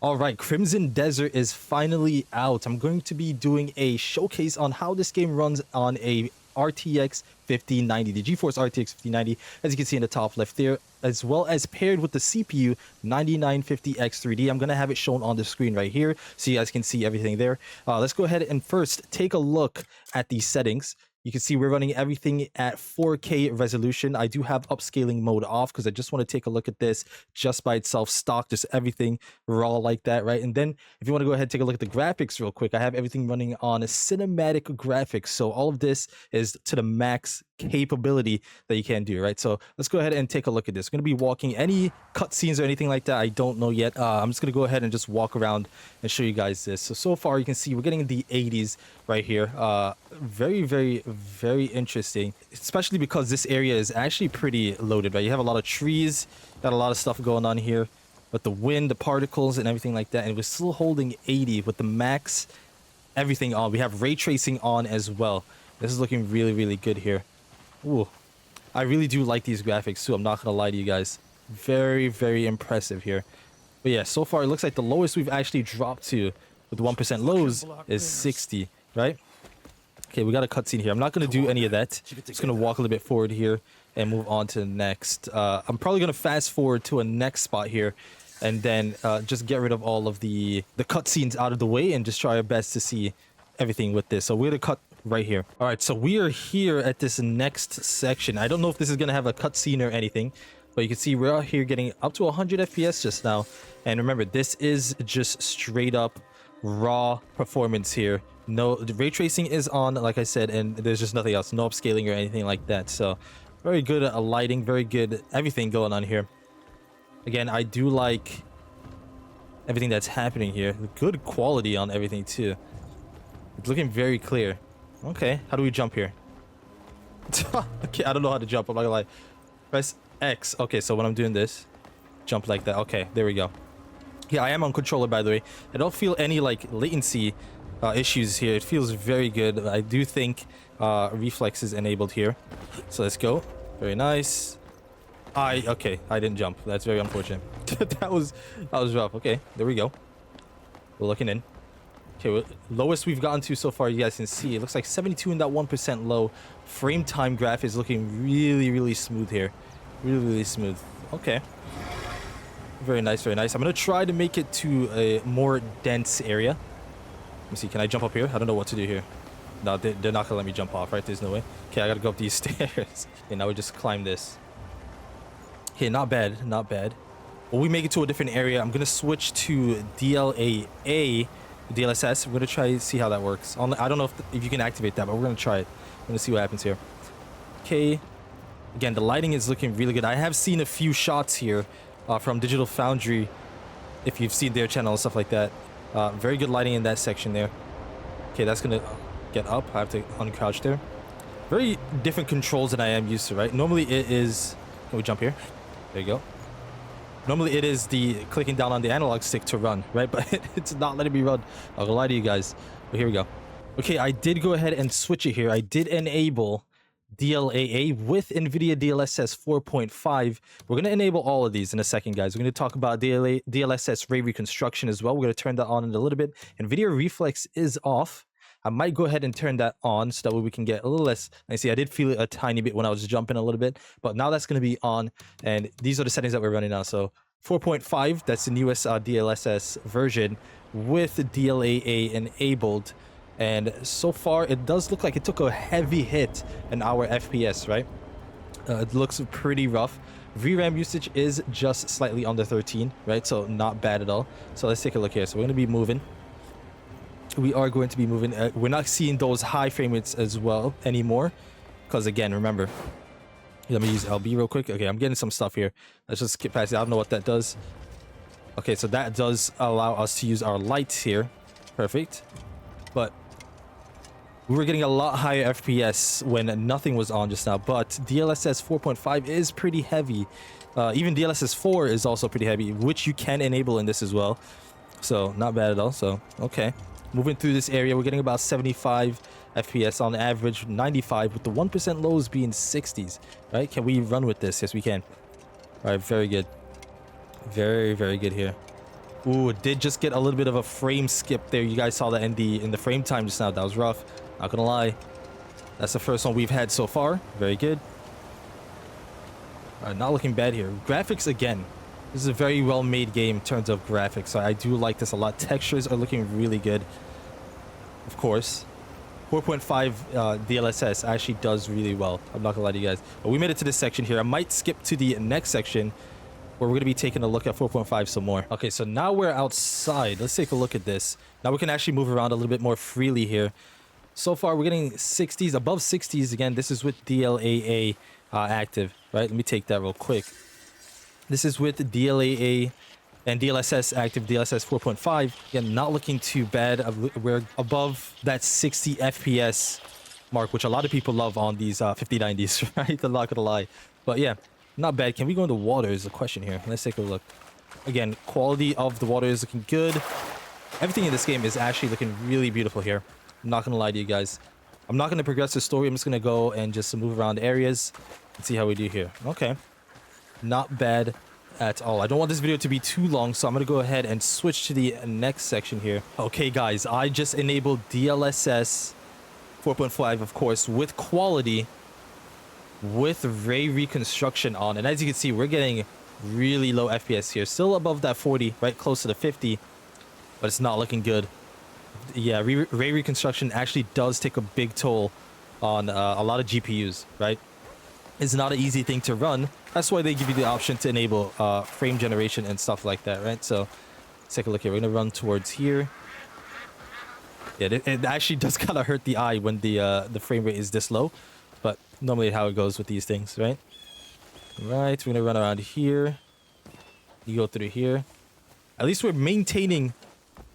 All right, Crimson Desert is finally out. I'm going to be doing a showcase on how this game runs on a RTX 5090, the GeForce RTX 5090, as you can see in the top left there, as well as paired with the CPU 9950X3D. I'm going to have it shown on the screen right here so you guys can see everything there. Let's go ahead and first take a look at the settings. You can see we're running everything at 4K resolution. I do have upscaling mode off because I just want to take a look at this just by itself, stock, just everything raw like that, right? And then if you want to go ahead and take a look at the graphics real quick, I have everything running on cinematic graphics. So all of this is to the max capability that you can do, right? So let's go ahead and take a look at this. I'm going to be walking any cutscenes or anything like that. I don't know yet. I'm just going to go ahead and just walk around and show you guys this. So far you can see we're getting the 80s right here. Very interesting, especially because this area is actually pretty loaded, right? You have a lot of trees, got a lot of stuff going on here, but the wind, the particles and everything like that, and we're still holding 80 with the max everything on. We have ray tracing on as well. This is looking really good here. Ooh, I really do like these graphics too, I'm not gonna lie to you guys. Very impressive here. But yeah, so far it looks like the lowest we've actually dropped to with 1% lows is 60, right? Okay, we got a cutscene here. I'm not going to do any of that. Just going to walk a little bit forward here and move on to the next. I'm probably going to fast forward to a next spot here and then just get rid of all of the cutscenes out of the way and just try our best to see everything with this. So we're going to cut right here. All right, so we are here at this next section. I don't know if this is going to have a cutscene or anything, but you can see we're out here getting up to 100 FPS just now. And remember, this is just straight up raw performance here. No, the ray tracing is on, like I said, and there's just nothing else, no upscaling or anything like that. So very good lighting, very good everything going on here. Again, I do like everything that's happening here. Good quality on everything too. It's looking very clear. Okay, how do we jump here? Okay, I don't know how to jump, I'm not gonna lie. Press X. Okay, so when I'm doing this, jump like that. Okay, there we go. Yeah, I am on controller, by the way. I don't feel any like latency issues here. It feels very good. I do think reflex is enabled here. So let's go. Very nice. Okay, I didn't jump. That's very unfortunate. that was rough. Okay, there we go. We're looking in. Okay, lowest we've gotten to so far, you guys can see it looks like 72 in that 1% low. Frame time graph is looking really smooth here. Really smooth. Okay. Very nice. I'm gonna try to make it to a more dense area. Let me see, can I jump up here? I don't know what to do here. No, they're not gonna let me jump off, right? There's no way. Okay, I gotta go up these stairs. Okay, now we just climb this. Okay, not bad. When we make it to a different area, I'm gonna switch to DLAA, DLSS. We're gonna try to see how that works. I don't know if you can activate that, but we're gonna try it. I'm gonna see what happens here. Okay. Again, the lighting is looking really good. I have seen a few shots here from Digital Foundry, if you've seen their channel and stuff like that. Very good lighting in that section there. Okay, that's gonna get up. I have to uncrouch there. Very different controls than I am used to, right? Normally it is... Can we jump here? There you go. Normally it is the clicking down on the analog stick to run, right? But it's not letting me run. I'll lie to you guys. But here we go. Okay, I did go ahead and switch it here. I did enable DLAA with Nvidia DLSS 4.5. We're going to enable all of these in a second, guys. We're going to talk about DLSS Ray Reconstruction as well. We're going to turn that on in a little bit. Nvidia Reflex is off. I might go ahead and turn that on so that way we can get a little less. I see I did feel it a tiny bit when I was jumping a little bit, but now that's going to be on, and these are the settings that we're running now. So 4.5, that's the newest DLSS version with DLAA enabled. And so far it does look like it took a heavy hit in our FPS, right? It looks pretty rough. VRAM usage is just slightly under 13, right? So not bad at all. So let's take a look here. So we're going to be moving. We are going to be moving. We're not seeing those high frame rates as well anymore, because again, remember, let me use LB real quick. Okay, I'm getting some stuff here. Let's just skip past it. I don't know what that does. Okay, so that does allow us to use our lights here. Perfect. But we were getting a lot higher FPS when nothing was on just now, but DLSS 4.5 is pretty heavy. Even DLSS 4 is also pretty heavy, which you can enable in this as well. So not bad at all. So okay, moving through this area, we're getting about 75 FPS on average, 95 with the 1% lows being 60s, right? Can we run with this? Yes, we can. All right, very good. Very good here. Ooh, it did just get a little bit of a frame skip there. You guys saw that in the frame time just now. That was rough. Not gonna lie. That's the first one we've had so far. Very good. Not looking bad here. Graphics again. This is a very well made game in terms of graphics. So I do like this a lot. Textures are looking really good. Of course. 4.5 DLSS actually does really well. I'm not gonna lie to you guys. But we made it to this section here. I might skip to the next section where we're gonna be taking a look at 4.5 some more. Okay, so now we're outside. Let's take a look at this. Now we can actually move around a little bit more freely here. So far, we're getting 60s, above 60s again. This is with DLAA active, right? Let me take that real quick. This is with DLAA and DLSS active, DLSS 4.5. Again, not looking too bad. We're above that 60 FPS mark, which a lot of people love on these 5090s, right? I'm not gonna lie. But yeah, not bad. Can we go into water is the question here. Let's take a look. Again, quality of the water is looking good. Everything in this game is actually looking really beautiful here. I'm not gonna lie to you guys. I'm not gonna progress the story. I'm just gonna go and just move around areas and see how we do here. Okay. Not bad at all. I don't want this video to be too long, so I'm gonna go ahead and switch to the next section here. Okay, guys, I just enabled DLSS 4.5, of course, with quality, with ray reconstruction on, and as you can see, we're getting really low FPS here. Still above that 40, right close to the 50, but it's not looking good. Yeah, ray reconstruction actually does take a big toll on a lot of GPUs, right? It's not an easy thing to run. That's why they give you the option to enable frame generation and stuff like that, right? So let's take a look here. We're gonna run towards here. Yeah, it actually does kind of hurt the eye when the frame rate is this low, but normally how it goes with these things, right? Right, we're gonna run around here. You go through here. At least we're maintaining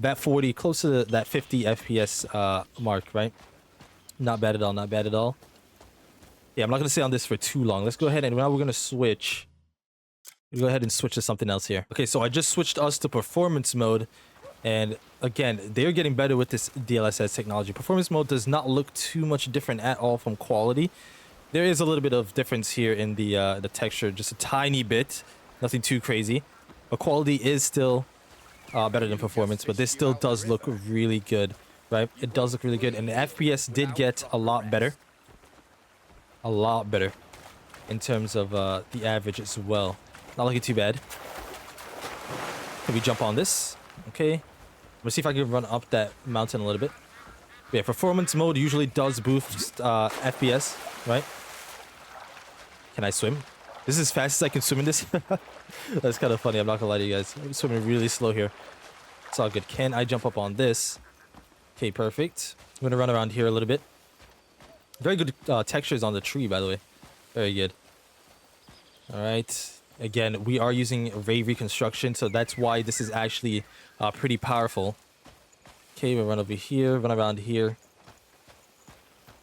that 40, close to that 50 FPS mark, right? Not bad at all, not bad at all. Yeah, I'm not going to stay on this for too long. Let's go ahead and now we're going to switch. We'll go ahead and switch to something else here. Okay, so I just switched us to performance mode. And again, they're getting better with this DLSS technology. Performance mode does not look too much different at all from quality. There is a little bit of difference here in the texture, just a tiny bit. Nothing too crazy. But quality is still better than performance, but this still does look really good, right? It does look really good, and the FPS did get a lot better. A lot better in terms of the average as well. Not looking too bad. Can we jump on this? Okay. Let's see if I can run up that mountain a little bit. But yeah, performance mode usually does boost FPS, right? Can I swim? This is as fast as I can swim in this. That's kind of funny. I'm not gonna lie to you guys. I'm swimming really slow here. It's all good. Can I jump up on this? Okay, perfect. I'm gonna run around here a little bit. Very good textures on the tree, by the way. Very good. All right. Again, we are using ray reconstruction, so that's why this is actually pretty powerful. Okay, we'll run over here, run around here.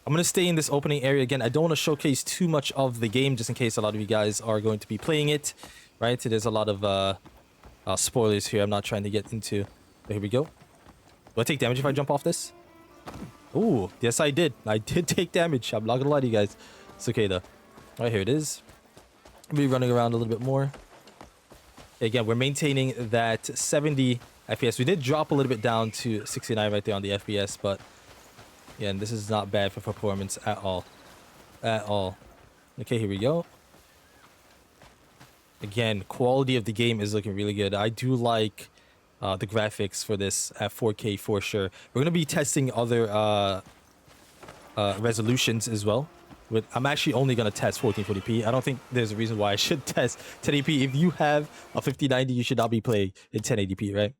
I'm going to stay in this opening area again. I don't want to showcase too much of the game, just in case a lot of you guys are going to be playing it, right? There's a lot of spoilers here I'm not trying to get into. But here we go. Do I take damage if I jump off this? Ooh, yes I did. I did take damage. I'm not gonna lie to you guys. It's okay though. All right, here it is. I'll be running around a little bit more. Again, we're maintaining that 70 FPS. We did drop a little bit down to 69 right there on the FPS, but yeah, and this is not bad for performance at all. At all. Okay, here we go. Again, quality of the game is looking really good. I do like the graphics for this at 4K for sure. We're going to be testing other resolutions as well. I'm actually only going to test 1440p. I don't think there's a reason why I should test 1080p. If you have a 5090, you should not be playing in 1080p, right?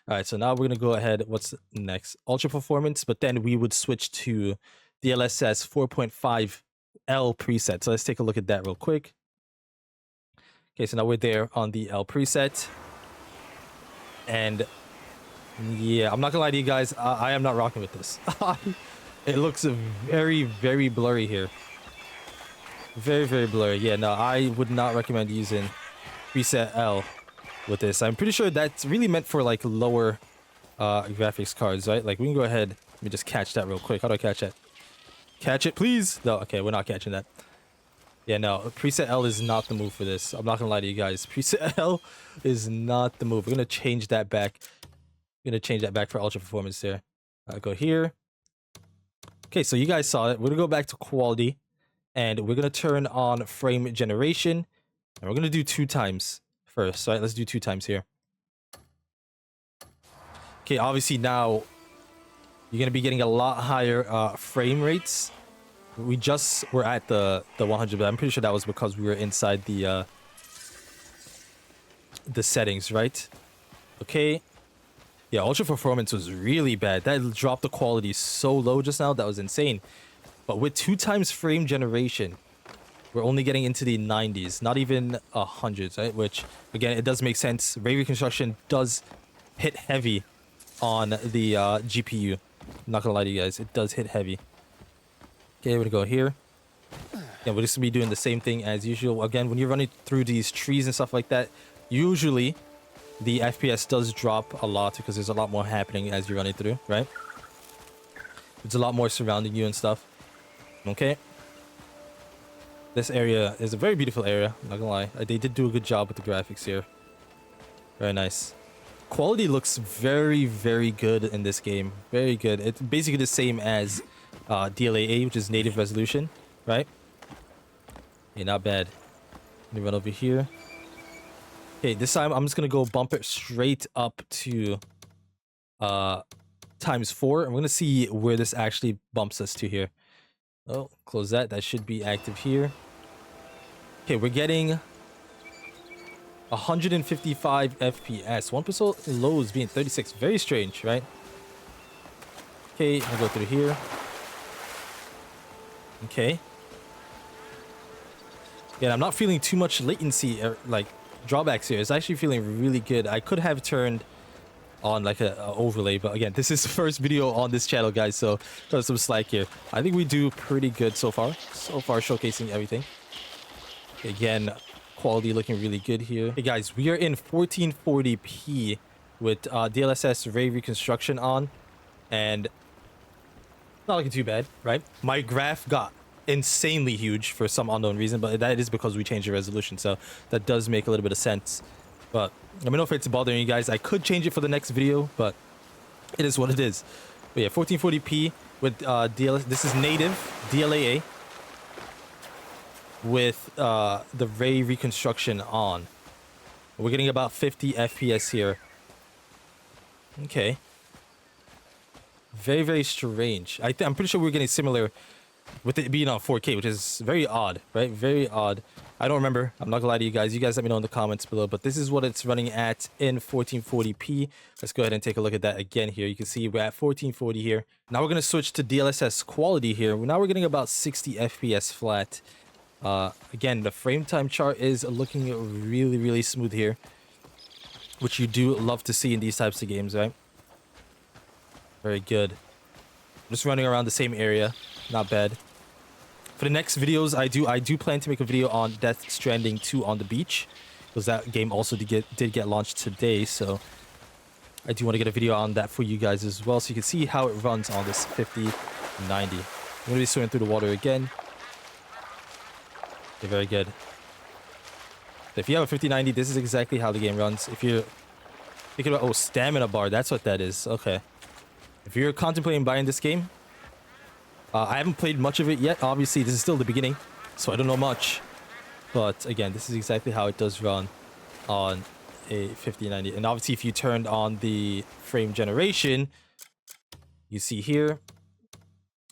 All right, so now we're going to go ahead. What's next? Ultra performance, but then we would switch to DLSS 4.5L preset. So let's take a look at that real quick. Okay, so now we're there on the L preset. And yeah, I'm not gonna lie to you guys, I am not rocking with this. It looks very, very blurry here. Very, very blurry. Yeah, no, I would not recommend using preset L with this. I'm pretty sure that's really meant for like lower graphics cards, right? Like we can go ahead, let me just catch that real quick. How do I catch that? Catch it, please. No, okay, we're not catching that. Yeah, no, preset L is not the move for this. I'm not gonna lie to you guys. Preset L is not the move. We're gonna change that back. We're gonna change that back for ultra performance there. Go here. Okay, so you guys saw it. We're gonna go back to quality, and we're gonna turn on frame generation, and we're gonna do 2 times first. All right, let's do 2 times here. Okay, obviously now you're gonna be getting a lot higher frame rates. We just were at the 100, but I'm pretty sure that was because we were inside the settings, right? Okay. Yeah, ultra performance was really bad. That dropped the quality so low just now. That was insane. But with 2 times frame generation, we're only getting into the 90s, not even 100s, right? Which, again, it does make sense. Ray Reconstruction does hit heavy on the GPU. I'm not gonna lie to you guys, it does hit heavy. Okay, we're gonna go here. Yeah, we're just gonna be doing the same thing as usual. Again, when you're running through these trees and stuff like that, usually the FPS does drop a lot because there's a lot more happening as you're running through, right? There's a lot more surrounding you and stuff. Okay. This area is a very beautiful area, I'm not gonna lie. They did do a good job with the graphics here. Very nice. Quality looks very, very good in this game. Very good. It's basically the same as DLAA, which is native resolution, right? Yeah, not bad. Let me run over here. Okay, this time I'm just gonna go bump it straight up to ×4, and we're gonna see where this actually bumps us to here. Oh, close that. That should be active here. Okay, we're getting 155 FPS. 1% low is being 36. Very strange, right? Okay, I'll go through here. Okay. Yeah, I'm not feeling too much latency or like drawbacks here. It's actually feeling really good. I could have turned on like a overlay, but again, this is the first video on this channel, guys, so got some slack here. I think we do pretty good so far. So far, showcasing everything. Again, quality looking really good here. Hey guys, we are in 1440p with DLSS Ray Reconstruction on, and not looking too bad, right? My graph got insanely huge for some unknown reason, but that is because we changed the resolution, so that does make a little bit of sense. But let me know if it's bothering you guys. I could change it for the next video, but it is what it is. But yeah, 1440p with this is native DLAA with the Ray Reconstruction on. We're getting about 50 FPS here. Okay. Very, very strange. I'm pretty sure we're getting similar with it being on 4K, which is very odd, right? Very odd. I don't remember. I'm not gonna lie to you guys. You guys let me know in the comments below, but this is what it's running at in 1440p. Let's go ahead and take a look at that again here. You can see we're at 1440 here. Now we're gonna switch to DLSS quality here. Now we're getting about 60 FPS flat. Again, the frame time chart is looking really, really smooth here, which you do love to see in these types of games, right? Very good. I'm just running around the same area. Not bad. For the next videos, I do plan to make a video on Death Stranding 2 on the beach, because that game also did get launched today, so I do want to get a video on that for you guys as well, so you can see how it runs on this 5090. I'm going to be swimming through the water again. Okay, very good. If you have a 5090, this is exactly how the game runs. If you're thinking about, oh, stamina bar, that's what that is. Okay. If you're contemplating buying this game, I haven't played much of it yet. Obviously, this is still the beginning, so I don't know much. But again, this is exactly how it does run on a 5090. And obviously, if you turned on the frame generation, you see here.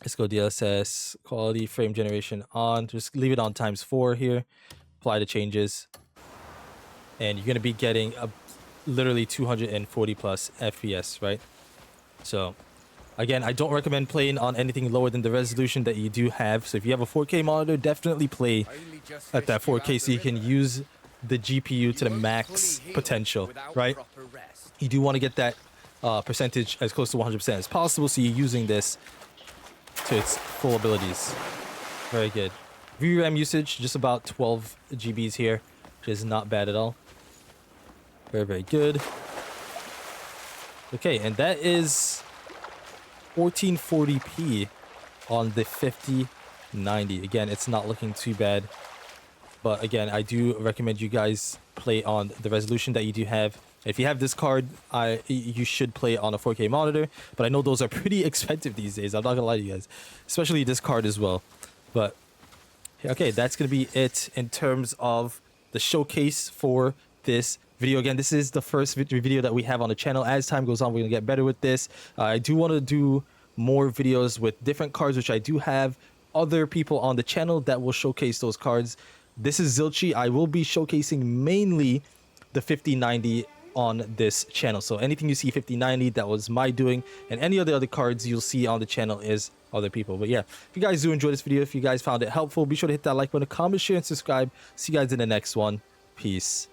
Let's go DLSS quality frame generation on. Just leave it on ×4 here. Apply the changes. And you're going to be getting literally 240 plus FPS, right? So again, I don't recommend playing on anything lower than the resolution that you do have. So if you have a 4K monitor, definitely play at that 4K so you can use the GPU to the max potential, right? You do want to get that percentage as close to 100% as possible, so you're using this to its full abilities. Very good. VRAM usage, just about 12 GBs here, which is not bad at all. Very, very good. Okay, and that is 1440p on the 5090. Again, it's not looking too bad. But again, I do recommend you guys play on the resolution that you do have. If you have this card, you should play on a 4K monitor. But I know those are pretty expensive these days. I'm not gonna lie to you guys, especially this card as well. But okay, that's gonna be it in terms of the showcase for this video. Again, this is the first video that we have on the channel. As time goes on, we're gonna get better with this. I do want to do more videos with different cards, which I do have other people on the channel that will showcase those cards. This is Zilchi. I will be showcasing mainly the 5090 on this channel. So anything you see 5090, that was my doing, and any of the other cards you'll see on the channel is other people. But yeah, if you guys do enjoy this video, if you guys found it helpful, be sure to hit that like button, comment, share, and subscribe. See you guys in the next one. Peace.